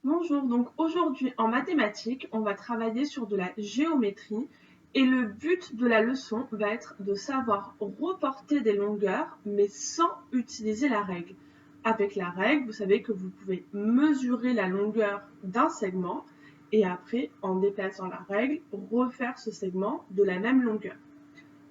Bonjour, donc aujourd'hui en mathématiques, on va travailler sur de la géométrie et le but de la leçon va être de savoir reporter des longueurs mais sans utiliser la règle. Avec la règle, vous savez que vous pouvez mesurer la longueur d'un segment et après, en déplaçant la règle, refaire ce segment de la même longueur.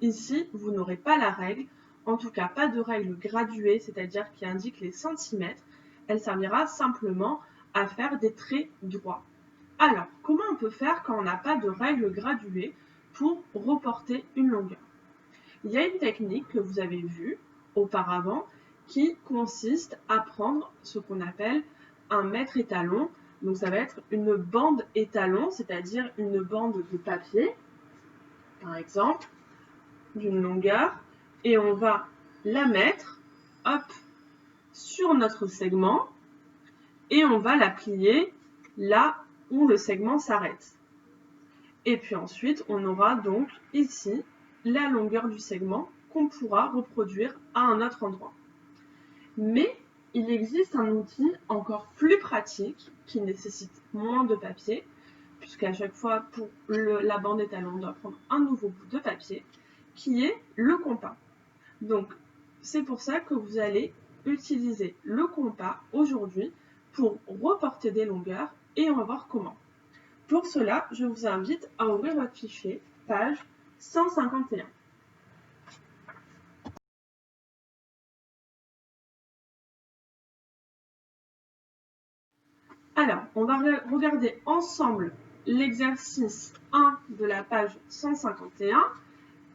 Ici, vous n'aurez pas la règle, en tout cas pas de règle graduée, c'est-à-dire qui indique les centimètres. Elle servira simplement à faire des traits droits. Alors, comment on peut faire quand on n'a pas de règle graduée pour reporter une longueur? Il y a une technique que vous avez vue auparavant qui consiste à prendre ce qu'on appelle un mètre étalon. Donc ça va être une bande étalon, c'est-à-dire une bande de papier, par exemple, d'une longueur, et on va la mettre, hop, sur notre segment, et on va la plier là où le segment s'arrête. Et puis ensuite, on aura donc ici la longueur du segment qu'on pourra reproduire à un autre endroit. Mais il existe un outil encore plus pratique qui nécessite moins de papier, puisqu'à chaque fois pour la bande étalon, on doit prendre un nouveau bout de papier, qui est le compas. Donc, c'est pour ça que vous allez utiliser le compas aujourd'hui pour reporter des longueurs et on va voir comment. Pour cela, je vous invite à ouvrir votre fichier, page 151. Alors, on va regarder ensemble l'exercice 1 de la page 151.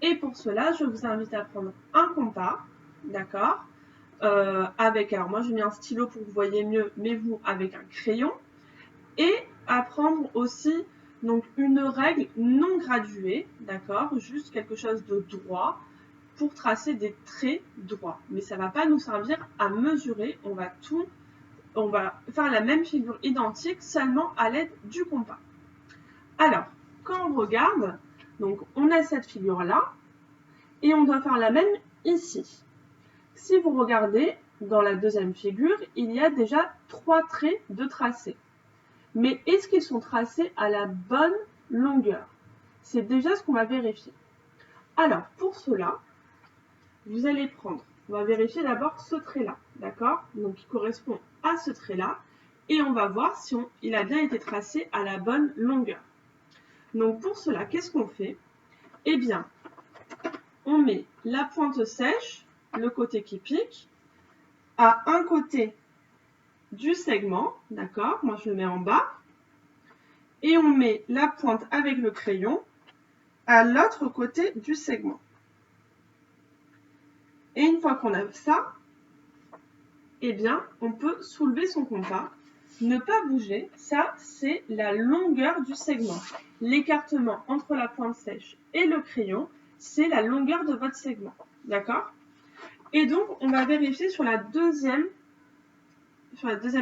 Et pour cela, je vous invite à prendre un compas, d'accord, alors moi j'ai mis un stylo pour que vous voyez mieux, mais vous avec un crayon, et à prendre aussi donc une règle non graduée, d'accord, juste quelque chose de droit pour tracer des traits droits. Mais ça ne va pas nous servir à mesurer, on va faire la même figure identique seulement à l'aide du compas. Alors, quand on regarde, donc on a cette figure-là, et on doit faire la même ici. Si vous regardez dans la deuxième figure, il y a déjà 3 traits de tracé. Mais est-ce qu'ils sont tracés à la bonne longueur? C'est déjà ce qu'on va vérifier. Alors, pour cela, vous allez prendre, on va vérifier d'abord ce trait-là, d'accord? Donc, il correspond à ce trait-là, et on va voir si il a bien été tracé à la bonne longueur. Donc, pour cela, qu'est-ce qu'on fait? Eh bien, on met la pointe sèche, le côté qui pique, à un côté du segment, d'accord? Moi, je le mets en bas. Et on met la pointe avec le crayon à l'autre côté du segment. Et une fois qu'on a ça, eh bien, on peut soulever son compas. Ne pas bouger, ça, c'est la longueur du segment. L'écartement entre la pointe sèche et le crayon, c'est la longueur de votre segment. D'accord? Et donc, on va vérifier sur la deuxième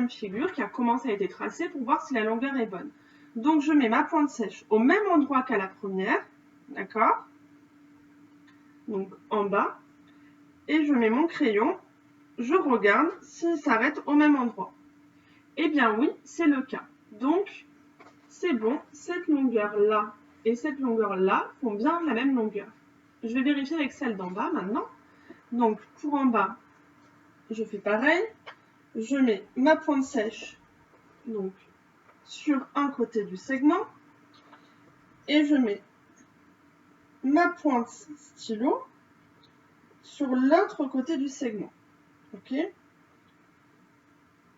figure qui a commencé à être tracée pour voir si la longueur est bonne. Donc, je mets ma pointe sèche au même endroit qu'à la première, d'accord? Donc, en bas. Et je mets mon crayon, je regarde s'il s'arrête au même endroit. Eh bien oui, c'est le cas. Donc, c'est bon, cette longueur-là et cette longueur-là font bien la même longueur. Je vais vérifier avec celle d'en bas maintenant. Donc, pour en bas, je fais pareil. Je mets ma pointe sèche donc, sur un côté du segment et je mets ma pointe stylo sur l'autre côté du segment. Ok?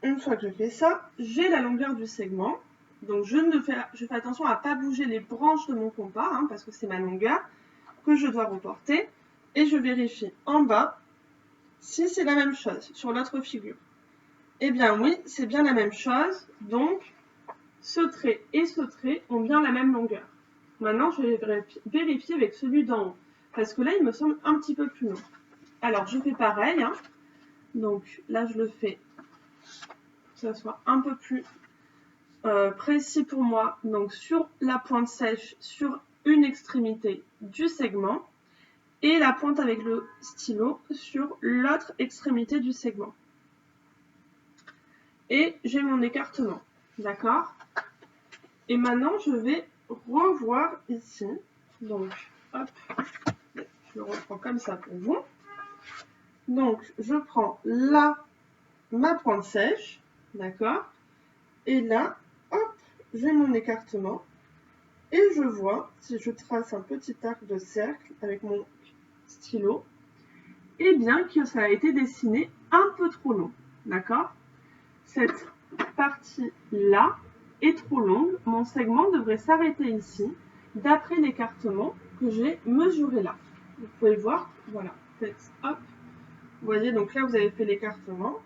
Une fois que je fais ça, j'ai la longueur du segment. Donc je fais attention à ne pas bouger les branches de mon compas, parce que c'est ma longueur que je dois reporter. Et je vérifie en bas si c'est la même chose sur l'autre figure. Eh bien oui, c'est bien la même chose. Donc ce trait et ce trait ont bien la même longueur. Maintenant, je vais vérifier avec celui d'en haut. Parce que là, il me semble un petit peu plus long. Alors, je fais pareil. Donc là, je le fais que ça soit un peu plus précis pour moi. Donc sur la pointe sèche, sur une extrémité du segment. Et la pointe avec le stylo sur l'autre extrémité du segment. Et j'ai mon écartement. D'accord? Et maintenant, je vais revoir ici. Donc, hop, je le reprends comme ça pour vous. Donc, je prends là ma pointe sèche, d'accord? Et là, hop, j'ai mon écartement. Et je vois, si je trace un petit arc de cercle avec mon stylo, eh bien que ça a été dessiné un peu trop long, d'accord? Cette partie-là est trop longue. Mon segment devrait s'arrêter ici, d'après l'écartement que j'ai mesuré là. Vous pouvez voir, voilà, faites hop. Vous voyez, donc là, vous avez fait l'écartement,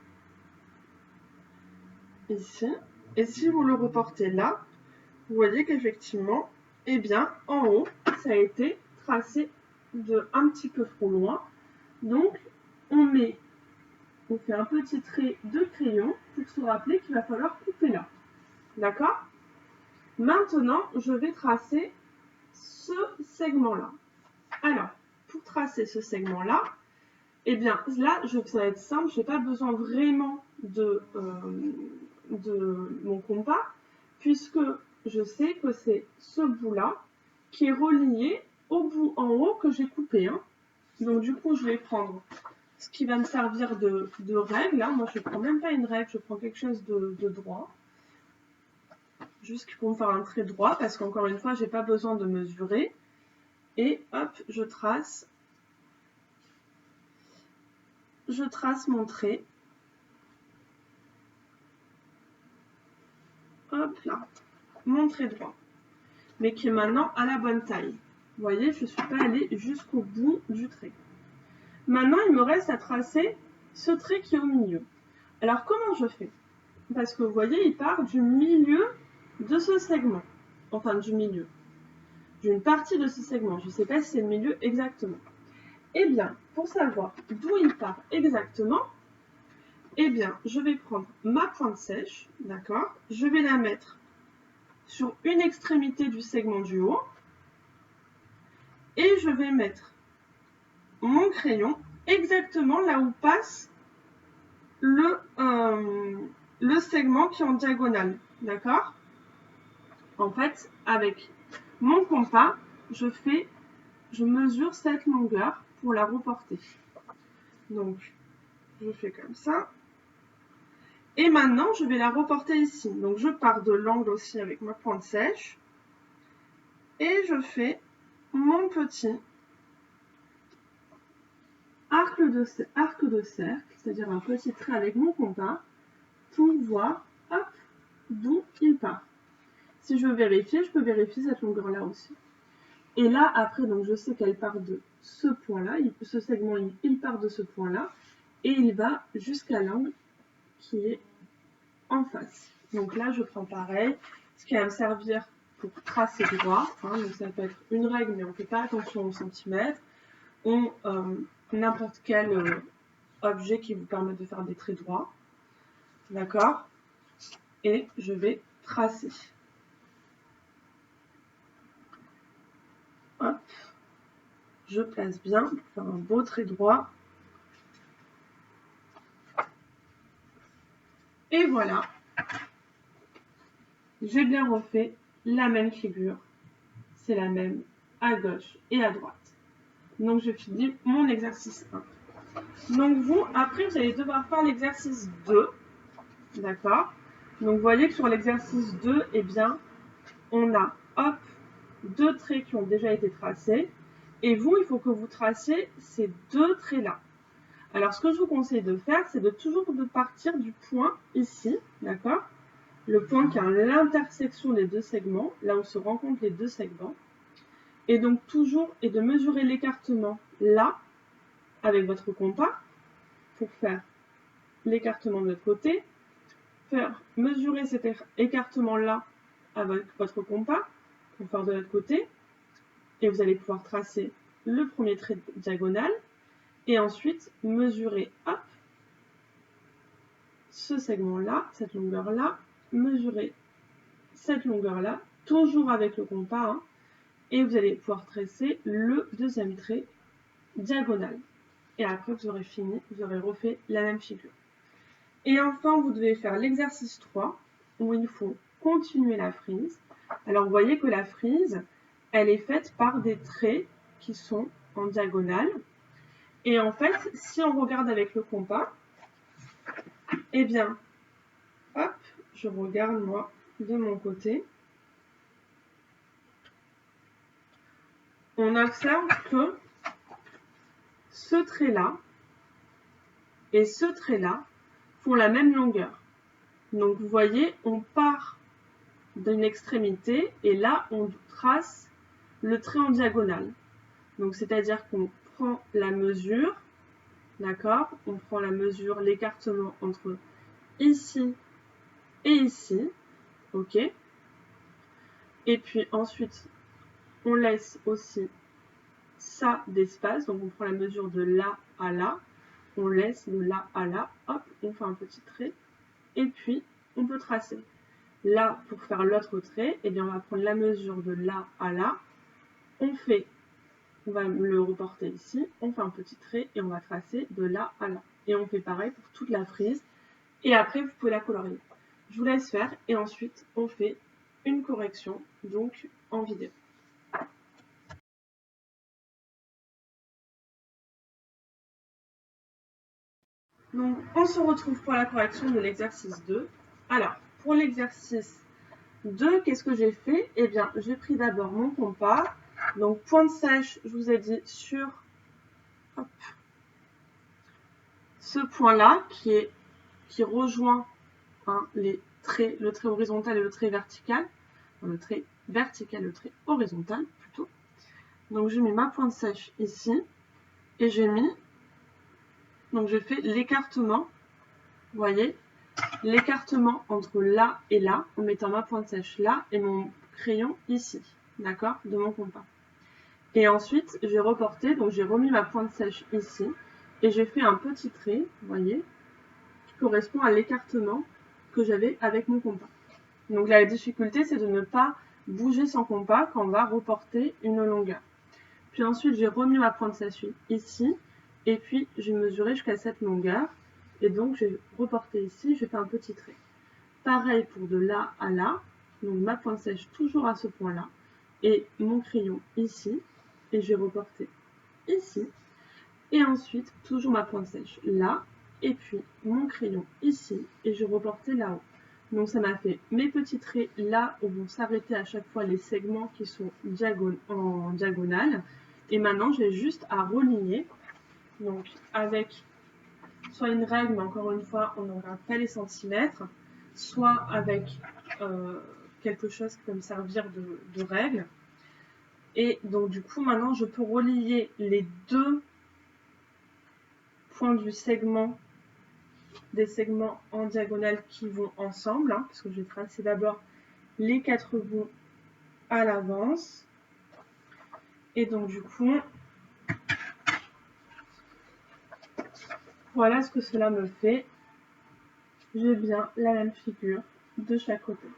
ici. Et si vous le reportez là, vous voyez qu'effectivement, eh bien, en haut, ça a été tracé de un petit peu trop loin. Donc, on fait un petit trait de crayon pour se rappeler qu'il va falloir couper là. D'accord? Maintenant, je vais tracer ce segment-là. Alors, pour tracer ce segment-là, eh bien, là, ça va être simple, je n'ai pas besoin vraiment de mon compas, puisque je sais que c'est ce bout-là qui est relié au bout en haut que j'ai coupé. Hein. Donc, du coup, je vais prendre ce qui va me servir de règle. Hein. Moi, je ne prends même pas une règle, je prends quelque chose de droit. Juste pour me faire un trait droit, parce qu'encore une fois, je n'ai pas besoin de mesurer. Et hop, je trace mon trait. Hop là, mon trait droit. Mais qui est maintenant à la bonne taille. Vous voyez, je ne suis pas allée jusqu'au bout du trait. Maintenant, il me reste à tracer ce trait qui est au milieu. Alors, comment je fais? Parce que vous voyez, il part du milieu de ce segment. Enfin, du milieu. D'une partie de ce segment. Je ne sais pas si c'est le milieu exactement. Eh bien, pour savoir d'où il part exactement, eh bien, je vais prendre ma pointe sèche, d'accord? Je vais la mettre sur une extrémité du segment du haut et je vais mettre mon crayon exactement là où passe le segment qui est en diagonale, d'accord? En fait, avec mon compas, je mesure cette longueur pour la reporter. Donc, je fais comme ça. Et maintenant, je vais la reporter ici. Donc, je pars de l'angle aussi avec ma pointe sèche. Et je fais mon petit arc de cercle, c'est-à-dire un petit trait avec mon compas, pour voir d'où il part. Si je veux vérifier, je peux vérifier cette longueur-là aussi. Et là, après, donc je sais qu'elle part de ce point-là, ce segment, il part de ce point-là, et il va jusqu'à l'angle qui est en face. Donc là, je prends pareil, ce qui va me servir pour tracer droit. Hein, donc ça peut être une règle, mais on ne fait pas attention au centimètre. N'importe quel objet qui vous permet de faire des traits droits. D'accord? Et je vais tracer. Hop. Je place bien pour faire un beau trait droit. Et voilà. J'ai bien refait la même figure. C'est la même à gauche et à droite. Donc je finis mon exercice 1. Donc vous, après, vous allez devoir faire l'exercice 2. D'accord? Donc vous voyez que sur l'exercice 2, eh bien, on a, hop, 2 traits qui ont déjà été tracés. Et vous, il faut que vous traciez ces 2 traits-là. Alors, ce que je vous conseille de faire, c'est de toujours partir du point ici, d'accord? Le point qui est à l'intersection des 2 segments, là où se rencontrent les 2 segments. Et donc, toujours, et de mesurer l'écartement là, avec votre compas, pour faire l'écartement de l'autre côté, mesurer cet écartement-là avec votre compas, pour faire de l'autre côté, et vous allez pouvoir tracer le premier trait diagonal, et ensuite mesurer, hop, ce segment-là, cette longueur-là, mesurer cette longueur-là, toujours avec le compas, hein, et vous allez pouvoir tracer le deuxième trait diagonal. Et après, vous aurez fini, vous aurez refait la même figure. Et enfin, vous devez faire l'exercice 3. où il faut continuer la frise. Alors vous voyez que la frise, elle est faite par des traits qui sont en diagonale. Et en fait, si on regarde avec le compas, eh bien, hop, je regarde moi de mon côté. On observe que ce trait-là et ce trait-là font la même longueur. Donc vous voyez, on part d'une extrémité et là on trace le trait en diagonale. Donc c'est-à-dire qu'on prend la mesure, d'accord? On prend la mesure, l'écartement entre ici et ici, ok? Et puis ensuite, on laisse aussi ça d'espace, donc on prend la mesure de là à là, on laisse de là à là, hop, on fait un petit trait, et puis on peut tracer. Là, pour faire l'autre trait, eh bien, on va prendre la mesure de là à là, on va le reporter ici, on fait un petit trait et on va tracer de là à là. Et on fait pareil pour toute la frise, et après vous pouvez la colorier. Je vous laisse faire, et ensuite on fait une correction, donc en vidéo. Donc, on se retrouve pour la correction de l'exercice 2. Alors, pour l'exercice 2, qu'est-ce que j'ai fait? Eh bien, j'ai pris d'abord mon compas. Donc, pointe sèche, je vous ai dit, sur hop, ce point-là qui rejoint le trait horizontal et le trait vertical. Le trait vertical et le trait horizontal, plutôt. Donc, j'ai mis ma pointe sèche ici. Et j'ai mis... Donc, j'ai fait l'écartement. Vous voyez, l'écartement entre là et là, en mettant ma pointe sèche là et mon crayon ici, d'accord, de mon compas. Et ensuite, j'ai reporté, donc j'ai remis ma pointe sèche ici, et j'ai fait un petit trait, vous voyez, qui correspond à l'écartement que j'avais avec mon compas. Donc la difficulté, c'est de ne pas bouger son compas quand on va reporter une longueur. Puis ensuite, j'ai remis ma pointe sèche ici, et puis j'ai mesuré jusqu'à cette longueur, et donc j'ai reporté ici, j'ai fait un petit trait. Pareil pour de là à là, donc ma pointe sèche toujours à ce point-là, et mon crayon ici, et j'ai reporté ici, et ensuite toujours ma pointe sèche là, et puis mon crayon ici, et je reportais là-haut. Donc ça m'a fait mes petits traits là où vont s'arrêter à chaque fois les segments qui sont en diagonale, et maintenant j'ai juste à relier, donc avec soit une règle, mais encore une fois, on ne regarde pas les centimètres, soit avec quelque chose qui peut me servir de règle. Et donc du coup, maintenant, je peux relier les deux points du segment, des segments en diagonale qui vont ensemble, parce que je vais tracer d'abord les 4 bouts à l'avance. Et donc du coup, voilà ce que cela me fait. J'ai bien la même figure de chaque côté.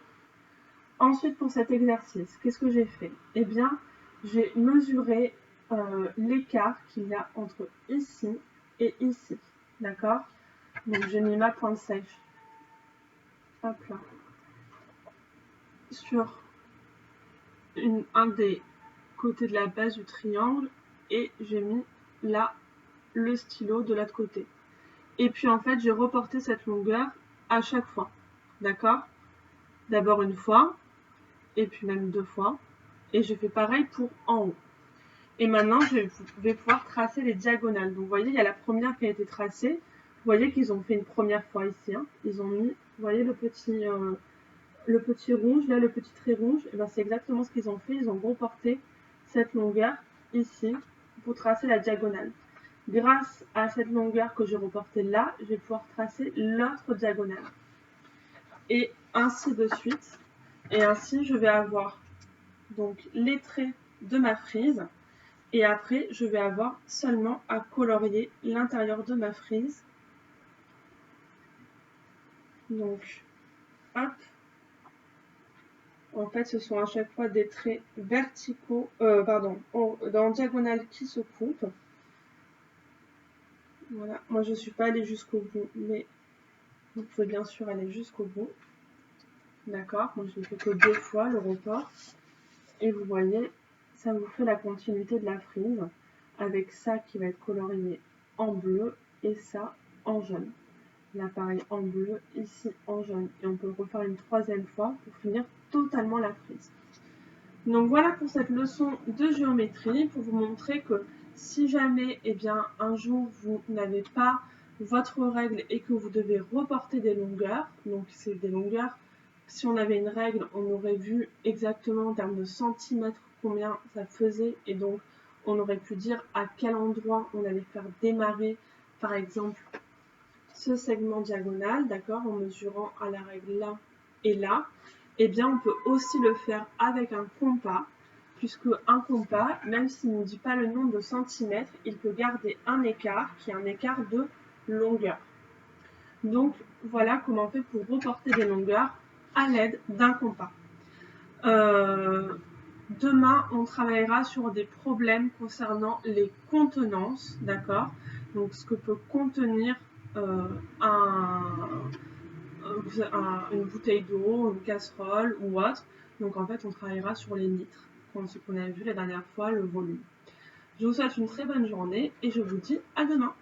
Ensuite, pour cet exercice, qu'est-ce que j'ai fait? Eh bien, j'ai mesuré l'écart qu'il y a entre ici et ici. D'accord? Donc, j'ai mis ma pointe sèche, hop là, sur un des côtés de la base du triangle et j'ai mis là le stylo de l'autre côté. Et puis, en fait, j'ai reporté cette longueur à chaque fois. D'accord? D'abord une fois, et puis même 2 fois. Et je fais pareil pour en haut. Et maintenant, je vais pouvoir tracer les diagonales. Donc, vous voyez, il y a la première qui a été tracée. Vous voyez qu'ils ont fait une première fois ici. Ils ont mis, vous voyez, le petit rouge, là, le petit trait rouge. Et ben, c'est exactement ce qu'ils ont fait. Ils ont reporté cette longueur ici pour tracer la diagonale. Grâce à cette longueur que j'ai reportée là, je vais pouvoir tracer l'autre diagonale. Et ainsi de suite. Et ainsi, je vais avoir donc les traits de ma frise. Et après, je vais avoir seulement à colorier l'intérieur de ma frise. Donc, hop. En fait, ce sont à chaque fois des traits verticaux, en diagonale qui se coupent. Voilà. Moi, je ne suis pas allée jusqu'au bout, mais vous pouvez bien sûr aller jusqu'au bout. D'accord, moi je ne fais que 2 fois le report. Et vous voyez, ça vous fait la continuité de la frise avec ça qui va être colorié en bleu et ça en jaune. Là pareil en bleu, ici en jaune. Et on peut le refaire une 3e fois pour finir totalement la frise. Donc voilà pour cette leçon de géométrie, pour vous montrer que si jamais un jour vous n'avez pas votre règle et que vous devez reporter des longueurs, donc c'est des longueurs, si on avait une règle, on aurait vu exactement en termes de centimètres combien ça faisait et donc on aurait pu dire à quel endroit on allait faire démarrer par exemple ce segment diagonal, d'accord, en mesurant à la règle là et là. On peut aussi le faire avec un compas, puisque un compas, même s'il ne dit pas le nombre de centimètres, il peut garder un écart qui est un écart de longueur. Donc voilà comment on fait pour reporter des longueurs à l'aide d'un compas. Demain, on travaillera sur des problèmes concernant les contenances, d'accord? Donc ce que peut contenir une bouteille d'eau, une casserole ou autre. Donc en fait, on travaillera sur les litres, ce qu'on a vu la dernière fois, le volume. Je vous souhaite une très bonne journée et je vous dis à demain.